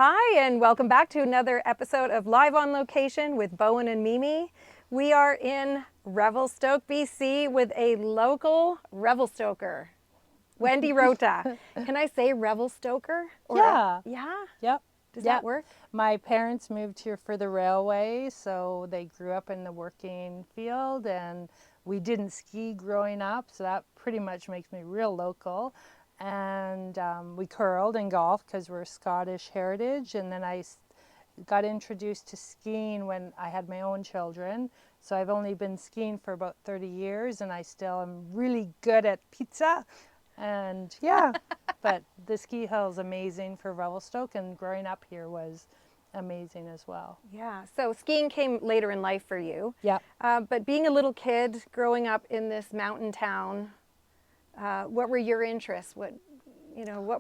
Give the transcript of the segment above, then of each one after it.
Hi, and welcome back to another episode of Live on Location with Bowen and Mimi. We are in Revelstoke, BC with a local Revelstoker, Wendy Rota. Can I say Revelstoker? Yeah. Yeah? Yep. Does Yep. that work? My parents moved here for the railway, so they grew up in the working field, and we didn't ski growing up, so that pretty much makes me real local. And we curled and golfed because we're Scottish heritage, and then got introduced to skiing when I had my own children. So I've only been skiing for about 30 years, and I still am really good at pizza. And yeah, but the ski hill is amazing for Revelstoke, and growing up here was amazing as well. Yeah. So skiing came later in life for you. Yep. But being a little kid growing up in this mountain town, what were your interests? What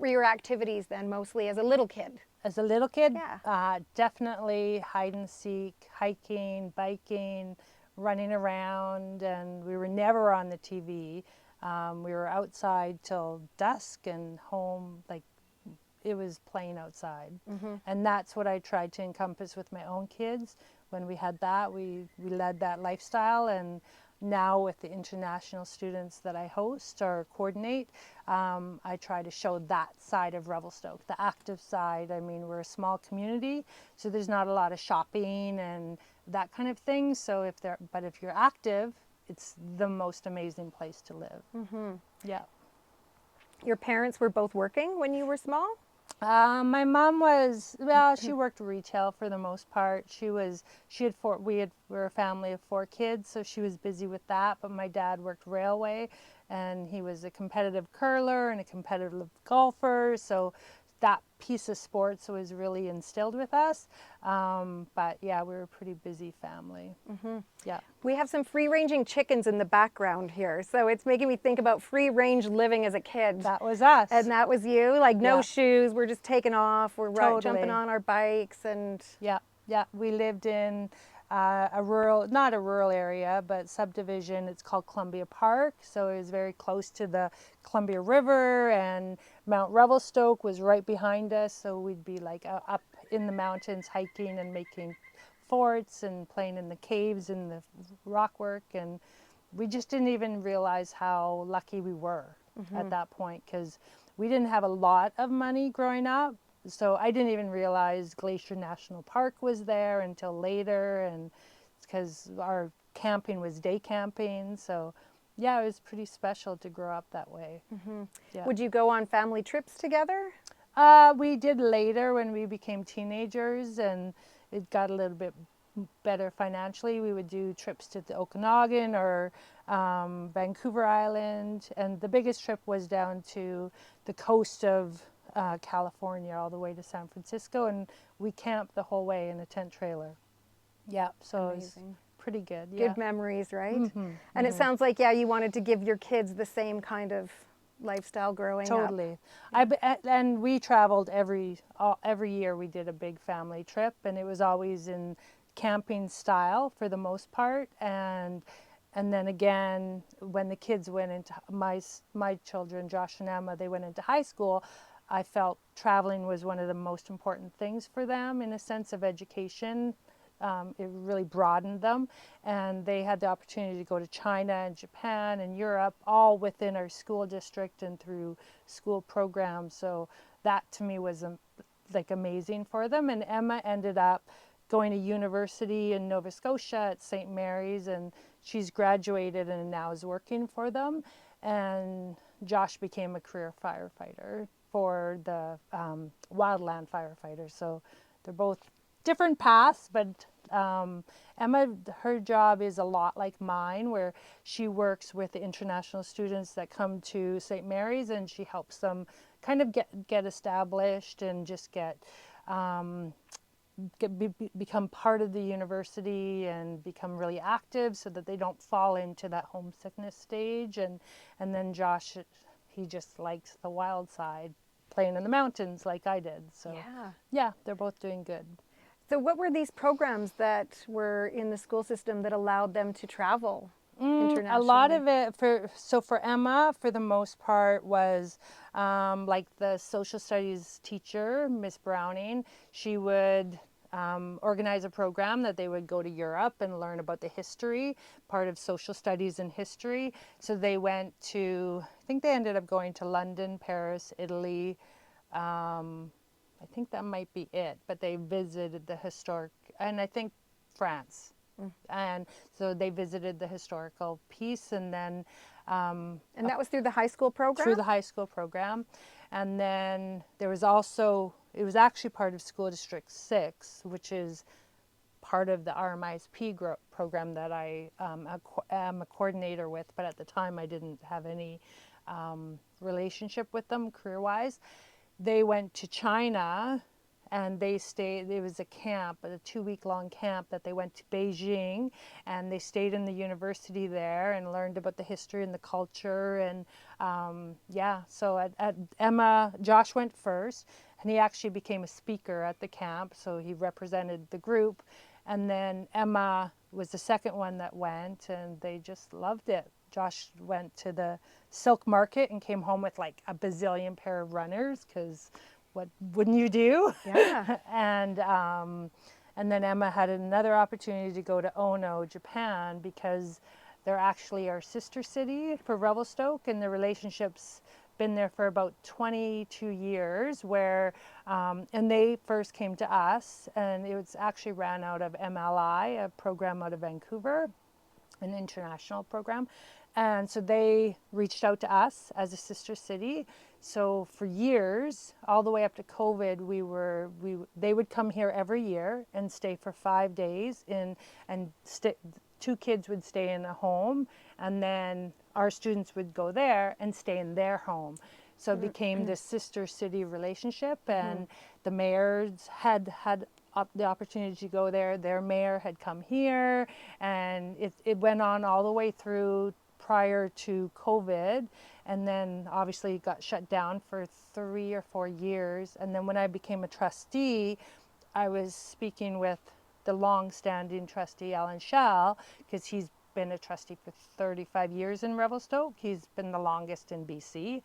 were your activities then, mostly as a little kid? As a little kid, Yeah. definitely hide and seek, hiking, biking, running around, and we were never on the TV. We were outside till dusk and home, like it was playing outside. And that's what I tried to encompass with my own kids. When we had that, we led that lifestyle. And now with the international students that I host or coordinate, I try to show that side of Revelstoke, the active side. I mean, we're a small community, so there's not a lot of shopping and that kind of thing. So if you're active, it's the most amazing place to live. Yeah. Your parents were both working when you were small? My mom was, well, she worked retail for the most part. She had four, we're a family of 4 kids, so she was busy with that. But my dad worked railway, and he was a competitive curler and a competitive golfer. So that piece of sports was really instilled with us. But yeah, we were a pretty busy family. Yeah. We have some free-ranging chickens in the background here, so it's making me think about free-range living as a kid. That was us. And that was you? Like no Yeah. shoes, we're just taking off, we're jumping Totally. on our bikes and... Yeah, yeah. We lived in not a rural area, but subdivision. It's called Columbia Park. So it was very close to the Columbia River, and Mount Revelstoke was right behind us. So we'd be like up in the mountains hiking and making forts and playing in the caves and the rock work. And we just didn't even realize how lucky we were at that point, because we didn't have a lot of money growing up. So I didn't even realize Glacier National Park was there until later, and it's because our camping was day camping. So yeah, it was pretty special to grow up that way. Yeah. Would you go on family trips together? We did later when we became teenagers and it got a little bit better financially. We would do trips to the Okanagan or Vancouver Island, and the biggest trip was down to the coast of California all the way to San Francisco, and we camped the whole way in a tent trailer. Yeah, so it was pretty good. Yeah. Good memories, right? And it sounds like, yeah, you wanted to give your kids the same kind of lifestyle growing up. Totally. And we traveled every year. We did a big family trip, and it was always in camping style for the most part. And then again, when the kids went into my children, Josh and Emma, they went into high school. I felt traveling was one of the most important things for them in a sense of education. It really broadened them, and they had the opportunity to go to China and Japan and Europe, all within our school district and through school programs. So that to me was like amazing for them. And Emma ended up going to university in Nova Scotia at St. Mary's, and she's graduated and now is working for them. And Josh became a career firefighter for the wildland firefighters. So they're both different paths, but Emma, her job is a lot like mine, where she works with the international students that come to St. Mary's, and she helps them kind of get established and just become part of the university and become really active so that they don't fall into that homesickness stage. And then Josh, he just likes the wild side, playing in the mountains like I did. So yeah, they're both doing good. So what were these programs that were in the school system that allowed them to travel internationally? A lot of it for Emma, for the most part, was like the social studies teacher, Miss Browning. She would organize a program that they would go to Europe and learn about the history, part of social studies and history. So they went to, I think they ended up going to London, Paris, Italy. I think that might be it, but they visited the historic, and I think France. And so they visited the historical piece, and then And that was through the high school program? through the high school program. And then there was also, it was actually part of School District 6, which is part of the RMISP program that I am a coordinator with, but at the time I didn't have any relationship with them career-wise. They went to China and they stayed, it was a camp, a 2-week-long camp that they went to Beijing, and they stayed in the university there and learned about the history and the culture. And yeah, so at Emma, Josh went first, and he actually became a speaker at the camp, so he represented the group. And then Emma was the second one that went, and they just loved it. Josh went to the silk market and came home with like a bazillion pair of runners, because what wouldn't you do? Yeah. And then Emma had another opportunity to go to Ono, Japan, because they're actually our sister city for Revelstoke, and the relationship's been there for about 22 years, where and they first came to us, and it was actually ran out of MLI, a program out of Vancouver, an international program. And so they reached out to us as a sister city. So for years, all the way up to COVID, they would come here every year and stay for 5 days and 2 kids would stay in a home, and then our students would go there and stay in their home. So it became this sister city relationship, and the mayors had the opportunity to go there. Their mayor had come here, and it went on all the way through prior to COVID, and then obviously it got shut down for 3 or 4 years. And then when I became a trustee, I was speaking with the long-standing trustee, Alan Schall, because he's been a trustee for 35 years in Revelstoke. He's been the longest in BC.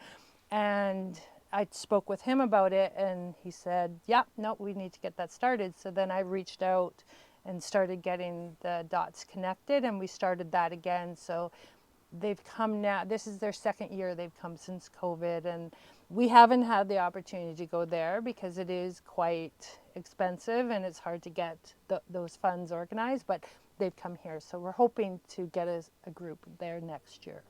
And I spoke with him about it, and he said, yeah, no, we need to get that started. So then I reached out and started getting the dots connected, and we started that again. So they've come now, this is their second year they've come since COVID, and we haven't had the opportunity to go there because it is quite expensive and it's hard to get those funds organized, but they've come here. So we're hoping to get a group there next year.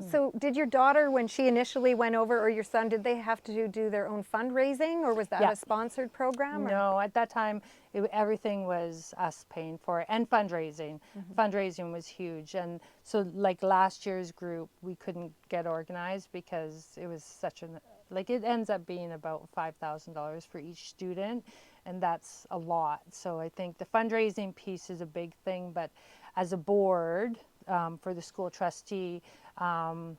So did your daughter, when she initially went over, or your son, did they have to do their own fundraising, or was that Yeah. a sponsored program? Or? No, at that time, everything was us paying for it, and fundraising. Fundraising was huge. And so like last year's group, we couldn't get organized because it was such it ends up being about $5,000 for each student, and that's a lot. So I think the fundraising piece is a big thing, but as a board, for the school trustee,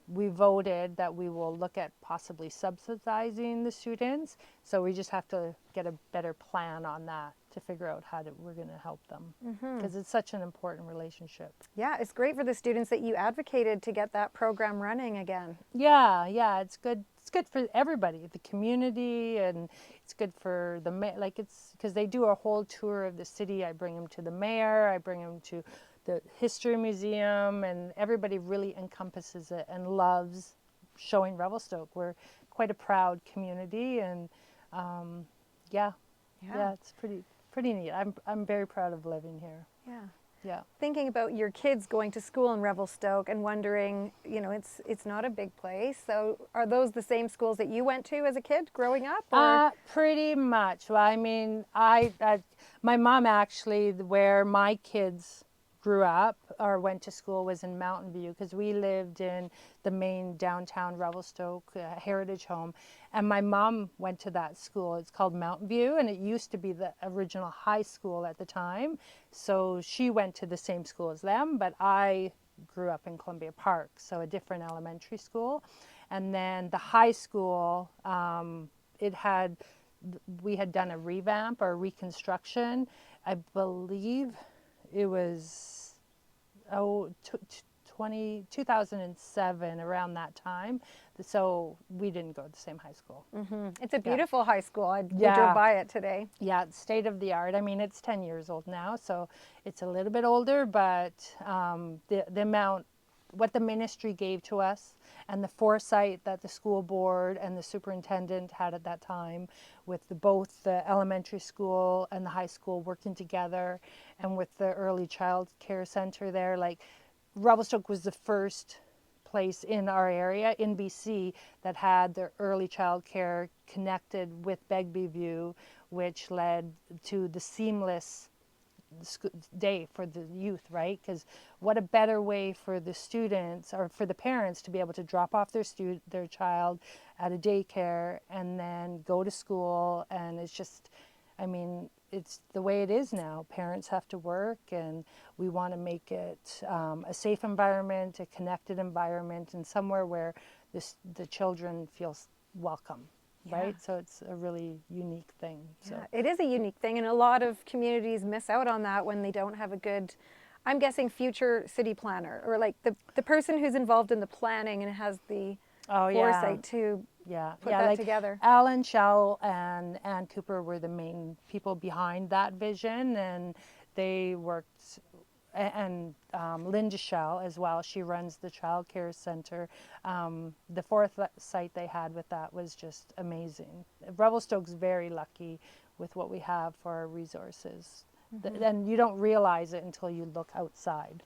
we voted that we will look at possibly subsidizing the students. So we just have to get a better plan on that to figure out how we're going to help them, because it's such an important relationship. Yeah, it's great for the students that you advocated to get that program running again. Yeah, it's good. It's good for everybody, the community, and it's good for it's because they do a whole tour of the city. I bring them to the mayor, I bring them to the history museum, and everybody really encompasses it and loves showing Revelstoke. We're quite a proud community, and yeah, it's pretty neat. I'm very proud of living here. Yeah. Thinking about your kids going to school in Revelstoke and wondering, it's not a big place. So are those the same schools that you went to as a kid growing up? Or? Pretty much. Well, I mean, my mom actually, where my kids grew up or went to school was in Mountain View, because we lived in the main downtown Revelstoke heritage home, and my mom went to that school. It's called Mountain View, and it used to be the original high school at the time, so she went to the same school as them, but I grew up in Columbia Park, so a different elementary school. And then the high school, we had done a revamp or reconstruction. I believe it was oh, 2007, around that time. So we didn't go to the same high school. It's a beautiful high school. We drove Yeah. by it today. Yeah, it's state of the art. I mean, it's 10 years old now, so it's a little bit older, but the amount, what the ministry gave to us and the foresight that the school board and the superintendent had at that time with both the elementary school and the high school working together, and with the early child care center there, like Revelstoke was the first place in our area in BC that had their early child care connected with Begbie View, which led to the seamless day for the youth, right? Because what a better way for the students or for the parents to be able to drop off their child at a daycare and then go to school. And it's just, I mean, it's the way it is now. Parents have to work, and we want to make it a safe environment, a connected environment, and somewhere where the children feel welcome. Yeah. Right? So it's a really unique thing. So. Yeah, it is a unique thing, and a lot of communities miss out on that when they don't have a good, I'm guessing, future city planner, or like the person who's involved in the planning and has the foresight to put that like together. Alan Shell and Ann Cooper were the main people behind that vision, and they worked, and Linda Shell as well. She runs the child care center. The foresight they had with that was just amazing. Revelstoke's very lucky with what we have for our resources. And you don't realize it until you look outside.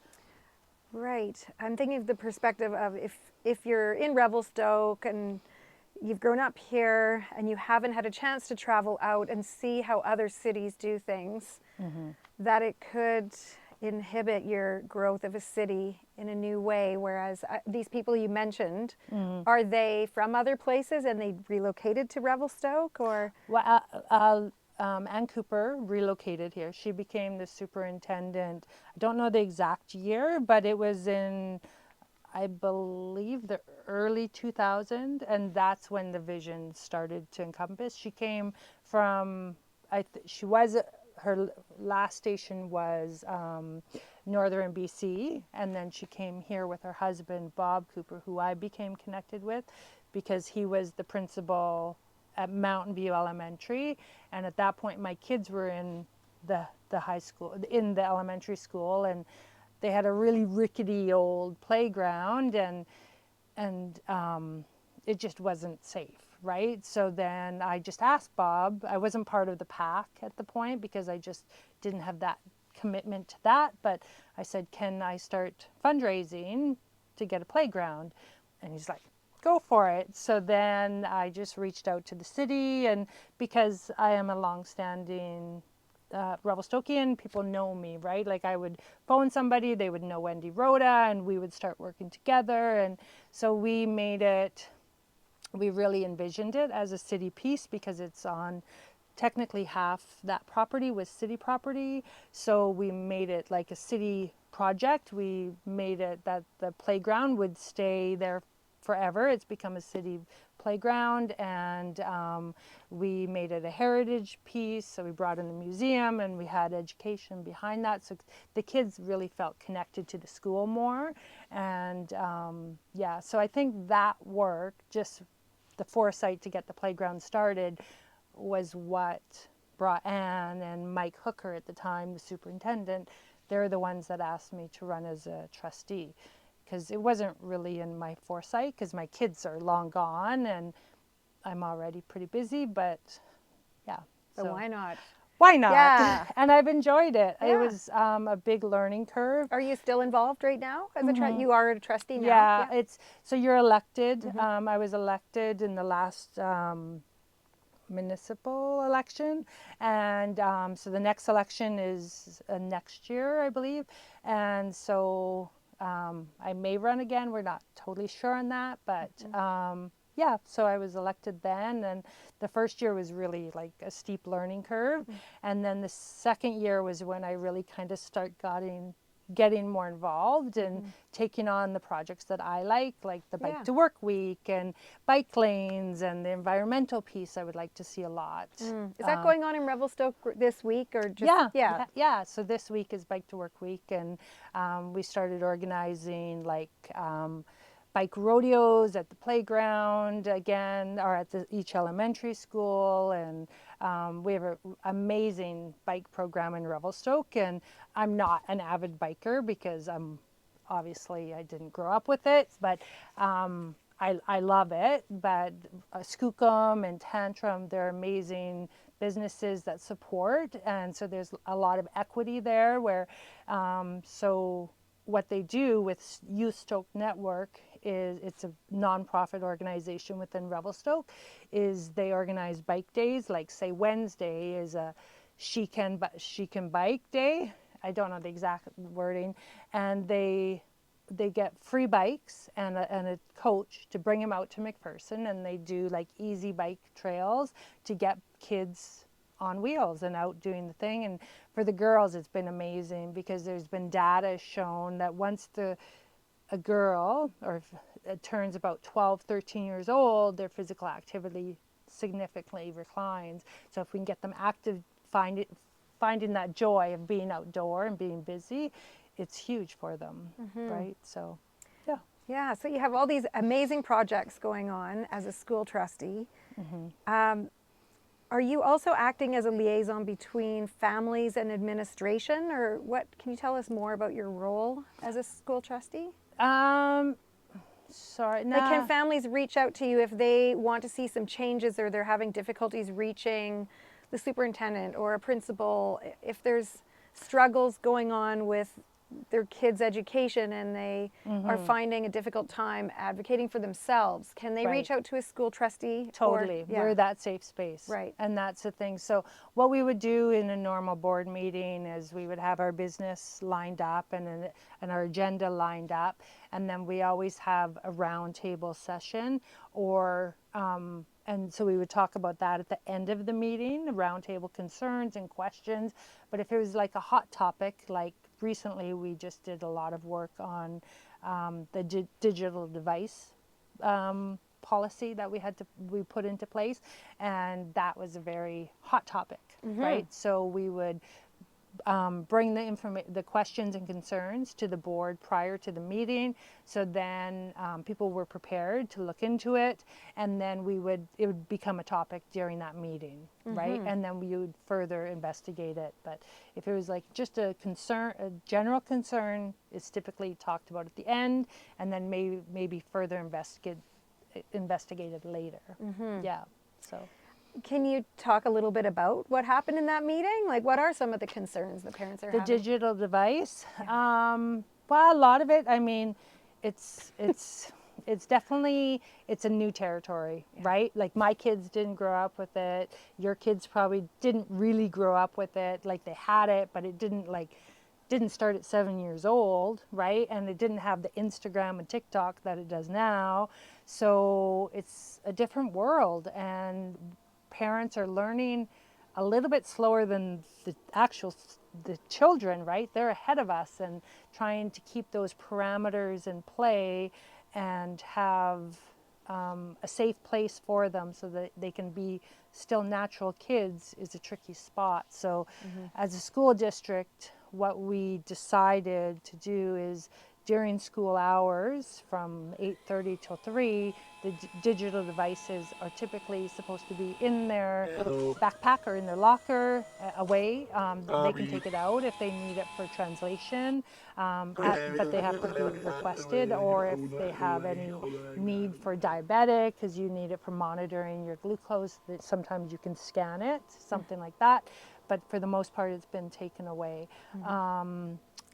Right. I'm thinking of the perspective of if you're in Revelstoke and you've grown up here and you haven't had a chance to travel out and see how other cities do things, that it could inhibit your growth of a city in a new way. Whereas these people you mentioned, are they from other places and they relocated to Revelstoke, or? Well, Ann Cooper relocated here. She became the superintendent. I don't know the exact year, but it was in, I believe, the early 2000s, and that's when the vision started to encompass. She came from, her last station was northern BC, and then she came here with her husband, Bob Cooper, who I became connected with because he was the principal at Mountain View Elementary, and at that point my kids were in the high school, in the elementary school, and they had a really rickety old playground, and it just wasn't safe, right? So then I just asked Bob. I wasn't part of the pack at the point because I just didn't have that commitment to that, but I said, can I start fundraising to get a playground? And he's like, go for it. So then I just reached out to the city, and because I am a long-standing Revelstokian, people know me, right? Like I would phone somebody, they would know Wendy, Rota, and we would start working together. And so we made it, we really envisioned it as a city piece because it's on, technically half that property was city property. So we made it like a city project. We made it that the playground would stay there forever. It's become a city playground, and we made it a heritage piece. So we brought in the museum, and we had education behind that. So the kids really felt connected to the school more. And yeah, so I think that work, just the foresight to get the playground started, was what brought Anne and Mike Hooker at the time, the superintendent. They're the ones that asked me to run as a trustee, because it wasn't really in my foresight because my kids are long gone and I'm already pretty busy, but yeah. So why not? Why not? Yeah. And I've enjoyed it. Yeah. It was a big learning curve. Are you still involved right now as you are a trustee now? Yeah, it's, so you're elected. I was elected in the last municipal election, and so the next election is next year, I believe, and so I may run again. We're not totally sure on that, but yeah, so I was elected then, and the first year was really like a steep learning curve, and then the second year was when I really kind of start getting more involved and taking on the projects that I like the Bike Yeah. to Work Week and bike lanes and the environmental piece I would like to see a lot. Is that going on in Revelstoke this week or just? Yeah. So this week is Bike to Work Week, and we started organizing like bike rodeos at the playground again, or at each elementary school, and we have an amazing bike program in Revelstoke. And I'm not an avid biker because obviously I didn't grow up with it, but I love it. But Skookum and Tantrum, they're amazing businesses that support, and so there's a lot of equity there. Where so what they do with Youth Stoke Network is, it's a nonprofit organization within Revelstoke, is they organize bike days. Like say Wednesday is a she can bike day. I don't know the exact wording, and they get free bikes and a coach to bring them out to McPherson, and they do like easy bike trails to get kids on wheels and out doing the thing. And for the girls, it's been amazing because there's been data shown that once a girl or it turns about 12, 13 years old, their physical activity significantly declines. So if we can get them active, finding that joy of being outdoor and being busy, it's huge for them, right? So, yeah. Yeah, so you have all these amazing projects going on as a school trustee. Are you also acting as a liaison between families and administration, or what? Can you tell us more about your role as a school trustee? Sorry, Like, can families reach out to you if they want to see some changes or they're having difficulties reaching the superintendent or a principal, if there's struggles going on with their kids' education and they are finding a difficult time advocating for themselves, can they reach out to a school trustee? Totally. We're that safe space. Right. And that's the thing. So what we would do in a normal board meeting is we would have our business lined up and our agenda lined up. And then we always have a roundtable session and so we would talk about that at the end of the meeting, roundtable concerns and questions. But if it was like a hot topic, like recently we just did a lot of work on the digital device policy that we put into place, and that was a very hot topic, right? So we would bring the questions and concerns to the board prior to the meeting, so then people were prepared to look into it, and then it would become a topic during that meeting, right? And then we would further investigate it. But if it was like just a general concern, it's typically talked about at the end, and then maybe further investigated later. Yeah. So. Can you talk a little bit about what happened in that meeting? Like, what are some of the concerns the parents are having? The digital device. Well, a lot of it. I mean, it's definitely a new territory, right? Like my kids didn't grow up with it. Your kids probably didn't really grow up with it. Like they had it, but it didn't start at 7 years old, right? And it didn't have the Instagram and TikTok that it does now. So it's a different world, and parents are learning a little bit slower than the children, right? They're ahead of us and trying to keep those parameters in play and have a safe place for them so that they can be still natural kids is a tricky spot. So as a school district, what we decided to do is during school hours from 8:30 till 3, the digital devices are typically supposed to be in their backpack or in their locker away. They can take it out if they need it for translation, but they have to be requested, or if they have any need for diabetic, because you need it for monitoring your glucose, that sometimes you can scan it, something like that. But for the most part, it's been taken away.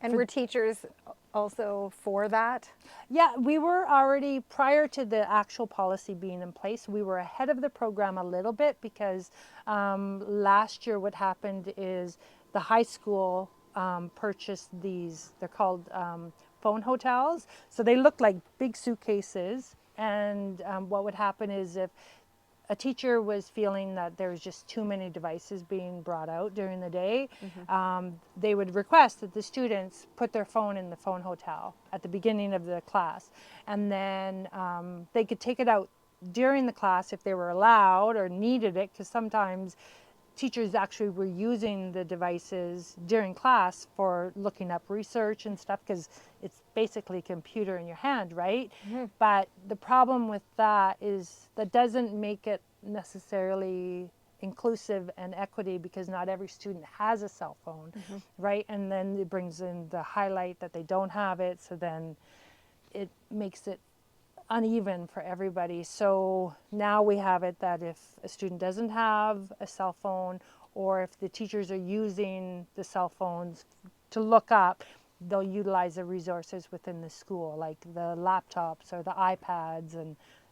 And were teachers also for that? Yeah, we were already, prior to the actual policy being in place, we were ahead of the program a little bit because last year what happened is the high school purchased these, they're called phone hotels. So they look like big suitcases, and what would happen is if a teacher was feeling that there was just too many devices being brought out during the day, they would request that the students put their phone in the phone hotel at the beginning of the class, and then they could take it out during the class if they were allowed or needed it, because sometimes teachers actually were using the devices during class for looking up research and stuff, because it's basically a computer in your hand, right? But the problem with that is that doesn't make it necessarily inclusive and equity, because not every student has a cell phone, right? And then it brings in the highlight that they don't have it, so then it makes it uneven for everybody. So now we have it that if a student doesn't have a cell phone, or if the teachers are using the cell phones to look up, they'll utilize the resources within the school, like the laptops or the iPads,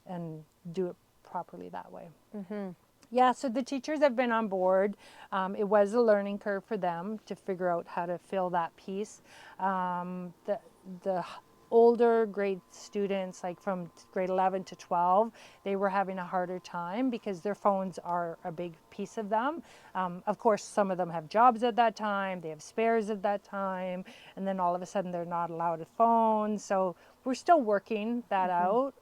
and do it properly that way. Yeah, so the teachers have been on board. It was a learning curve for them to figure out how to fill that piece. The older grade students, like from grade 11 to 12, they were having a harder time because their phones are a big piece of them. Of course, some of them have jobs at that time, they have spares at that time, and then all of a sudden they're not allowed a phone. So we're still working that out,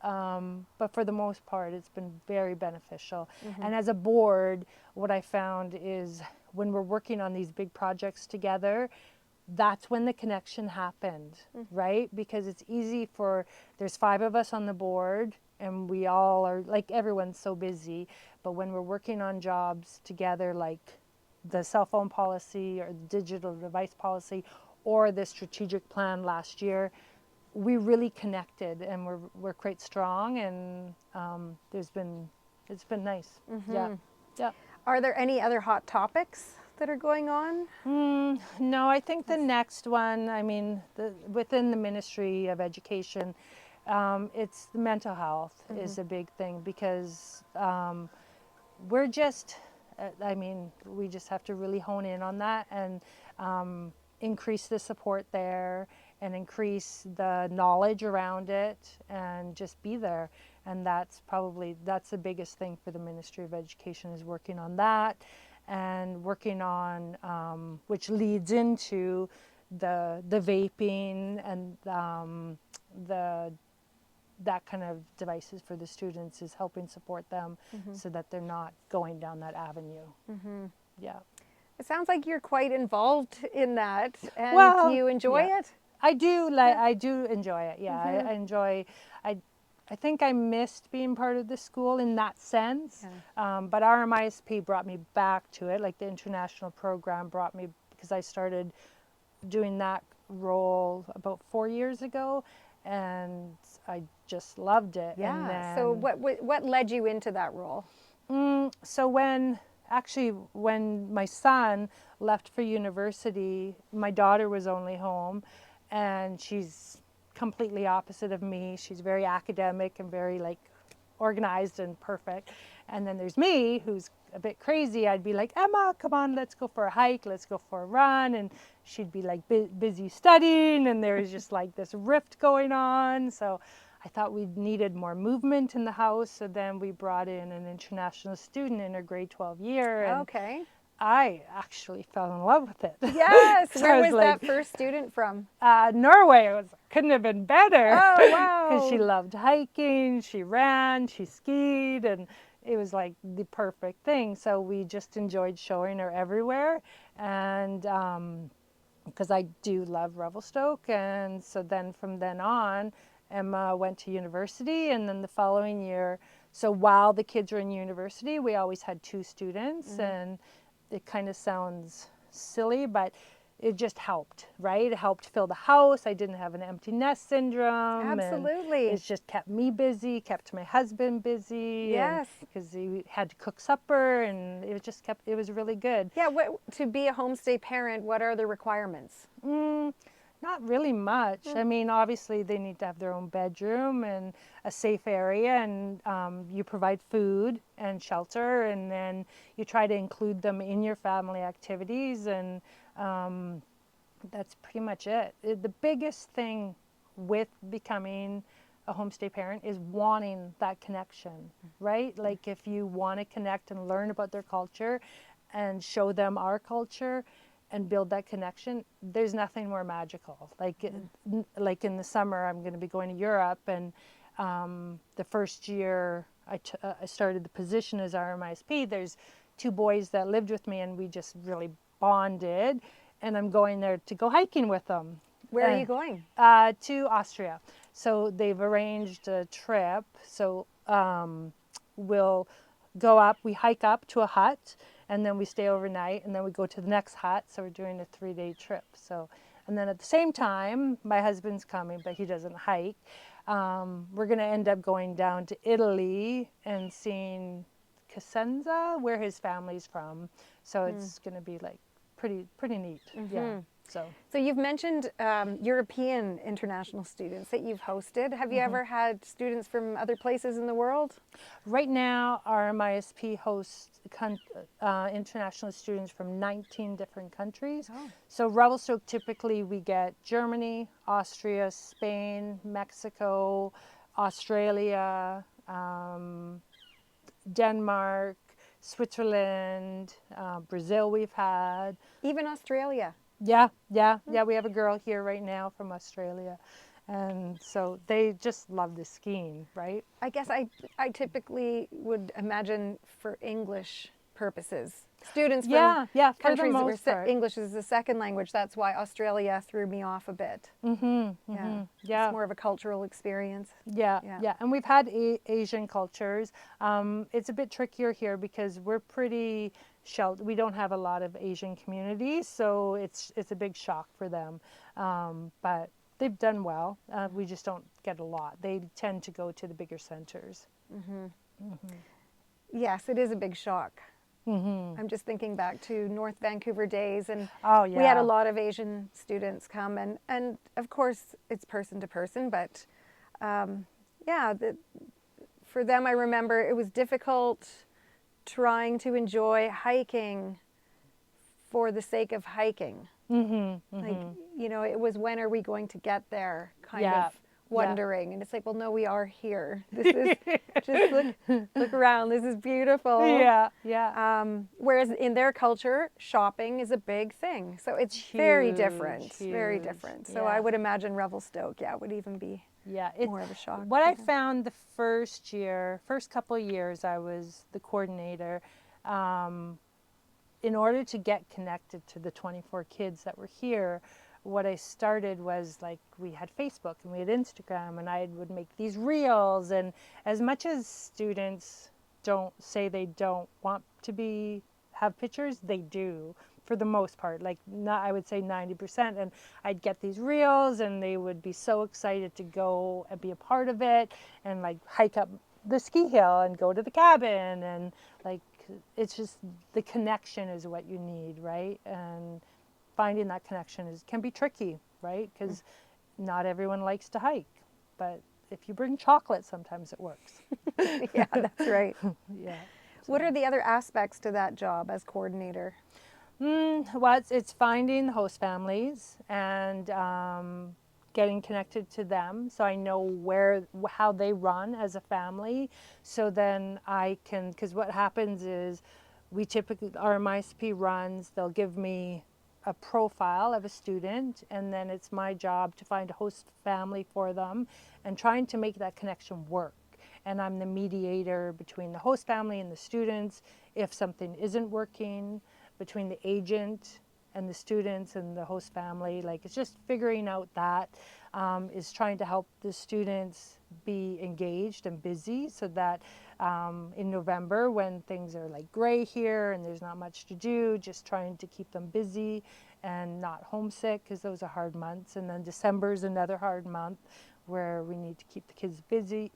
but for the most part, it's been very beneficial. And as a board, what I found is when we're working on these big projects together, that's when the connection happened, right? Because it's easy there's 5 of us on the board, and we all are, like, everyone's so busy. But when we're working on jobs together, like the cell phone policy or the digital device policy or the strategic plan last year, we really connected, and we're quite strong, and it's been nice. Yeah. Are there any other hot topics that are going on? No, I think the next one, I mean, within the Ministry of Education, it's the mental health is a big thing, because we're just, I mean, we just have to really hone in on that, and increase the support there, and increase the knowledge around it, and just be there. And that's the biggest thing for the Ministry of Education, is working on that, and working on, which leads into the vaping and that kind of devices for the students, is helping support them so that they're not going down that avenue. Yeah. It sounds like you're quite involved in that, and Well, do you enjoy yeah. it? I do enjoy it. Yeah, I enjoy. I think I missed being part of the school in that sense. But RMISP brought me back to it. Like the international program brought me, because I started doing that role about 4 years ago, and I just loved it. Yeah. And then, So what led you into that role? so when my son left for university, my daughter was only home, and she's completely opposite of me. She's very academic and very, like, organized and perfect. And then there's me, who's a bit crazy. I'd be like, Emma, come on, let's go for a hike, let's go for a run. And she'd be like busy studying, and there was just like this rift going on. So I thought we needed more movement in the house. So then we brought in an international student in her grade 12 year. And Okay. I actually fell in love with it. Yes. So Where I was like, that first student from? Norway. Couldn't have been better. Oh, wow. Because she loved hiking, she ran, she skied, and it was like the perfect thing. So we just enjoyed showing her everywhere. And because I do love Revelstoke. And so then from then on, Emma went to university, and then the following year, so while the kids were in university, we always had 2 students, and it kind of sounds silly, but it just helped, right? It helped fill the house. I didn't have an empty nest syndrome. Absolutely. And it just kept me busy, kept my husband busy. Yes. Because he had to cook supper, and it was really good. Yeah. To be a homestay parent, what are the requirements? Not really much. I mean, obviously they need to have their own bedroom and a safe area, and you provide food and shelter, and then you try to include them in your family activities, and that's pretty much it. The biggest thing with becoming a homestay parent is wanting that connection, right? Like if you want to connect and learn about their culture and show them our culture and build that connection, there's nothing more magical. Like in the summer, I'm going to be going to Europe, and the first year I started the position as RMISP, there's two boys that lived with me, and we just really bonded. And I'm going there to go hiking with them. Where are you going? To Austria. So they've arranged a trip. So we'll go up, we hike up to a hut, and then we stay overnight, and then we go to the next hut. So we're doing a 3-day trip. So, and then at the same time, my husband's coming, but he doesn't hike. We're going to end up going down to Italy and seeing Cosenza, where his family's from. So it's going to be like pretty neat. Yeah. So you've mentioned European international students that you've hosted. Have you ever had students from other places in the world? Right now, our MISP hosts international students from 19 different countries. Oh. So Revelstoke, typically we get Germany, Austria, Spain, Mexico, Australia, Denmark, Switzerland, Brazil we've had. Even Australia? Yeah. We have a girl here right now from Australia. And so they just love the skiing, right? I guess I typically would imagine for English purposes. Students from for the countries that most were part. English is a second language. That's why Australia threw me off a bit. Yeah. It's more of a cultural experience. Yeah. And we've had Asian cultures. It's a bit trickier here because we're pretty sheltered. We don't have a lot of Asian communities, so it's a big shock for them. But they've done well. We just don't get a lot. They tend to go to the bigger centers. Yes, it is a big shock. I'm just thinking back to North Vancouver days, and we had a lot of Asian students come, and of course it's person to person, but for them I remember it was difficult trying to enjoy hiking for the sake of hiking. Like, it was, when are we going to get there kind of wondering. And it's like, well, no, we are here. This is, just look around. This is beautiful. Whereas in their culture, shopping is a big thing. So it's very different, very different. So I would imagine Revelstoke, would even be more of a shock. What I found the first couple of years I was the coordinator, in order to get connected to the 24 kids that were here, what I started was, like, we had Facebook and we had Instagram, and I would make these reels. And as much as students don't say they don't want to have pictures, they do for the most part. Like, I would say 90%. And I'd get these reels, and they would be so excited to go and be a part of it, and like hike up the ski hill and go to the cabin, and like, it's just the connection is what you need, right? And finding that connection can be tricky, right? Because not everyone likes to hike, but if you bring chocolate, sometimes it works. Yeah, that's right. What So. are the other aspects to that job as coordinator? Well, it's finding host families and getting connected to them, so I know how they run as a family. So then I can, because what happens is our MISP runs, they'll give me a profile of a student, and then it's my job to find a host family for them and trying to make that connection work. And I'm the mediator between the host family and the students if something isn't working, between the agent and the students and the host family. Like, it's just figuring out that is trying to help the students be engaged and busy, so that in November, when things are like gray here and there's not much to do, just trying to keep them busy and not homesick, because those are hard months. And then December is another hard month where we need to keep the kids busy,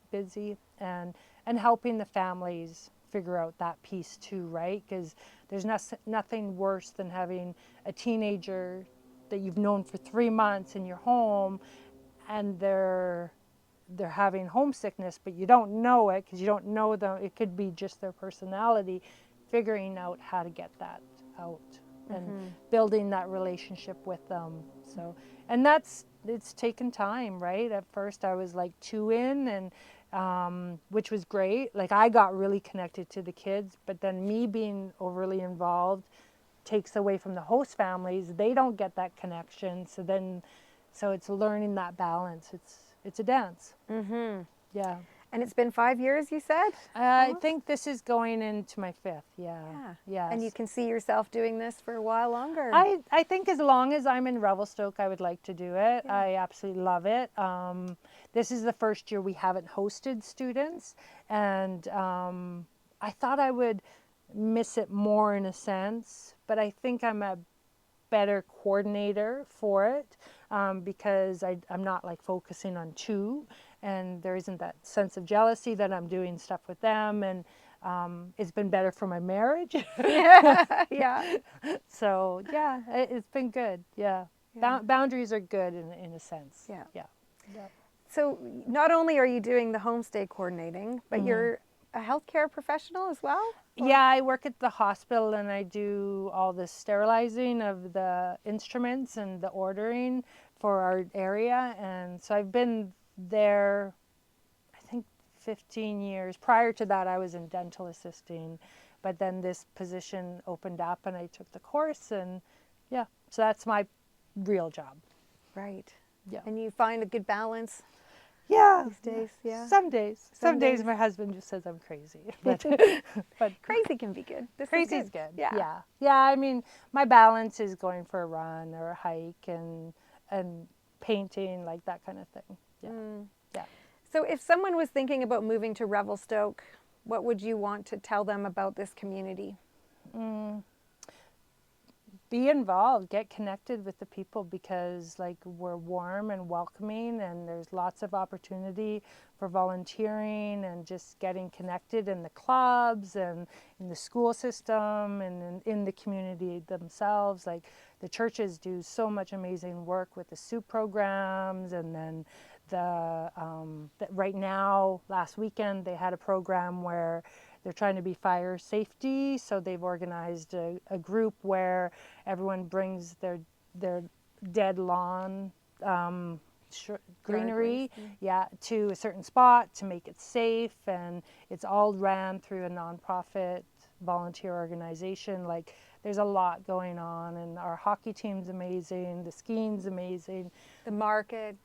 and helping the families figure out that piece too, right? Because there's nothing worse than having a teenager that you've known for 3 months in your home, and they're having homesickness, but you don't know it because you don't know them. It could be just their personality. Figuring out how to get that out. and building that relationship with them. So, and it's taken time, right? At first I was like 2 in, and which was great. Like I got really connected to the kids, but then me being overly involved takes away from the host families. They don't get that connection. So it's learning that balance. It's a dance. Yeah. And it's been 5 years, you said? I Almost? think this is going into my 5th. Yeah. Yeah. Yes. And you can see yourself doing this for a while longer? I think as long as I'm in Revelstoke, I would like to do it. Yeah. I absolutely love it. This is the first year we haven't hosted students, and I thought I would miss it more in a sense, but I think I'm a better coordinator for it, because I'm not like focusing on 2, and there isn't that sense of jealousy that I'm doing stuff with them, and it's been better for my marriage. Yeah. So yeah, it's been good. Yeah, Yeah. Boundaries are good in a sense. Yeah. Yeah. So not only are you doing the homestay coordinating, but you're a healthcare professional as well? Yeah, I work at the hospital and I do all the sterilizing of the instruments and the ordering for our area. And so I've been there, I think, 15 years. Prior to that, I was in dental assisting, but then this position opened up and I took the course, and yeah, so that's my real job. Right. Yeah. And you find a good balance Yeah. these days? Yeah. Some days. Some days days. my husband just says I'm crazy. But Crazy can be good. This crazy's is good. Yeah. Yeah. Yeah, I mean, my balance is going for a run or a hike and painting, like that kind of thing. Yeah. Yeah. So if someone was thinking about moving to Revelstoke, what would you want to tell them about this community? Be involved, get connected with the people, because like we're warm and welcoming, and there's lots of opportunity for volunteering and just getting connected in the clubs and in the school system and in the community themselves. Like the churches do so much amazing work with the soup programs, and then right now, last weekend, they had a program where they're trying to be fire safety, so they've organized a group where everyone brings their dead lawn greenery, to a certain spot to make it safe, and it's all ran through a nonprofit volunteer organization. Like there's a lot going on, and our hockey team's amazing, the skiing's amazing, The market.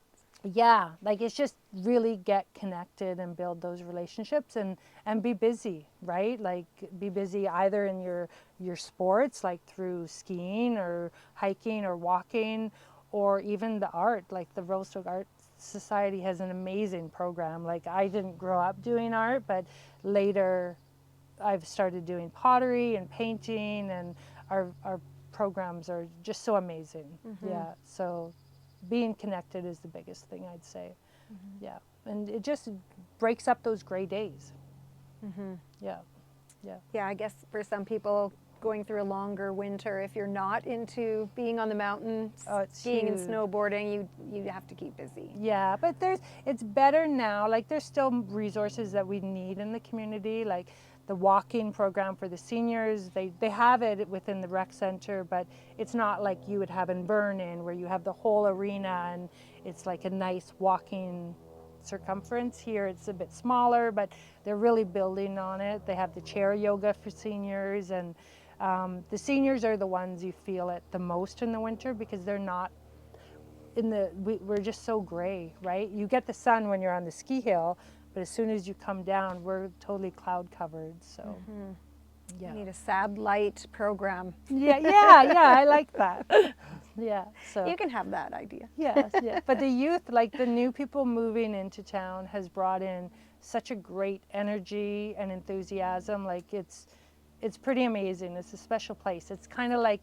yeah, like it's just really get connected and build those relationships, and be busy, right? Like be busy either in your sports, like through skiing or hiking or walking, or even the art. Like the Revelstoke Art Society has an amazing program. Like I didn't grow up doing art, but later I've started doing pottery and painting, and our programs are just so amazing. Yeah, so being connected is the biggest thing, I'd say. Yeah, and it just breaks up those gray days. Yeah, yeah. Yeah, I guess for some people going through a longer winter, if you're not into being on the mountain, it's skiing and huge. snowboarding, you have to keep busy. Yeah, but it's better now. Like there's still resources that we need in the community, like the walking program for the seniors. They have it within the rec center, but it's not like you would have in Vernon, where you have the whole arena and it's like a nice walking circumference. Here it's a bit smaller, but they're really building on it. They have the chair yoga for seniors, and the seniors are the ones you feel it the most in the winter, because they're not we're just so gray, right? You get the sun when you're on the ski hill, but as soon as you come down, we're totally cloud covered. So yeah. You need a sad light program. Yeah, I like that. Yeah, so You can have that idea. yes, yeah. But the youth, like the new people moving into town, has brought in such a great energy and enthusiasm. Like it's pretty amazing. It's a special place. It's kind of like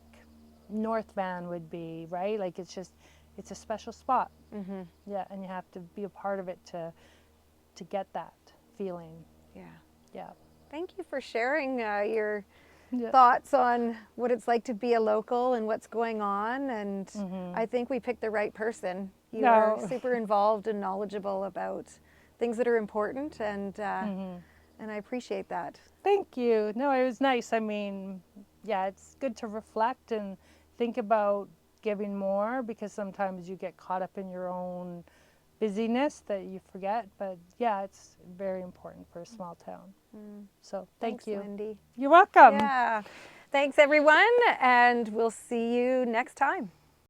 North Van would be, right? Like it's a special spot. Yeah, and you have to be a part of it to get that feeling. Yeah. Yeah. Thank you for sharing your Yeah. thoughts on what it's like to be a local and what's going on. And I think we picked the right person. You are super involved and knowledgeable about things that are important, and I appreciate that. Thank you. No, it was nice. I mean, yeah, it's good to reflect and think about giving more, because sometimes you get caught up in your own busyness that you forget. But yeah, it's very important for a small town. So thank Thanks, you. Wendy. You're welcome. Yeah. Thanks, everyone, and we'll see you next time.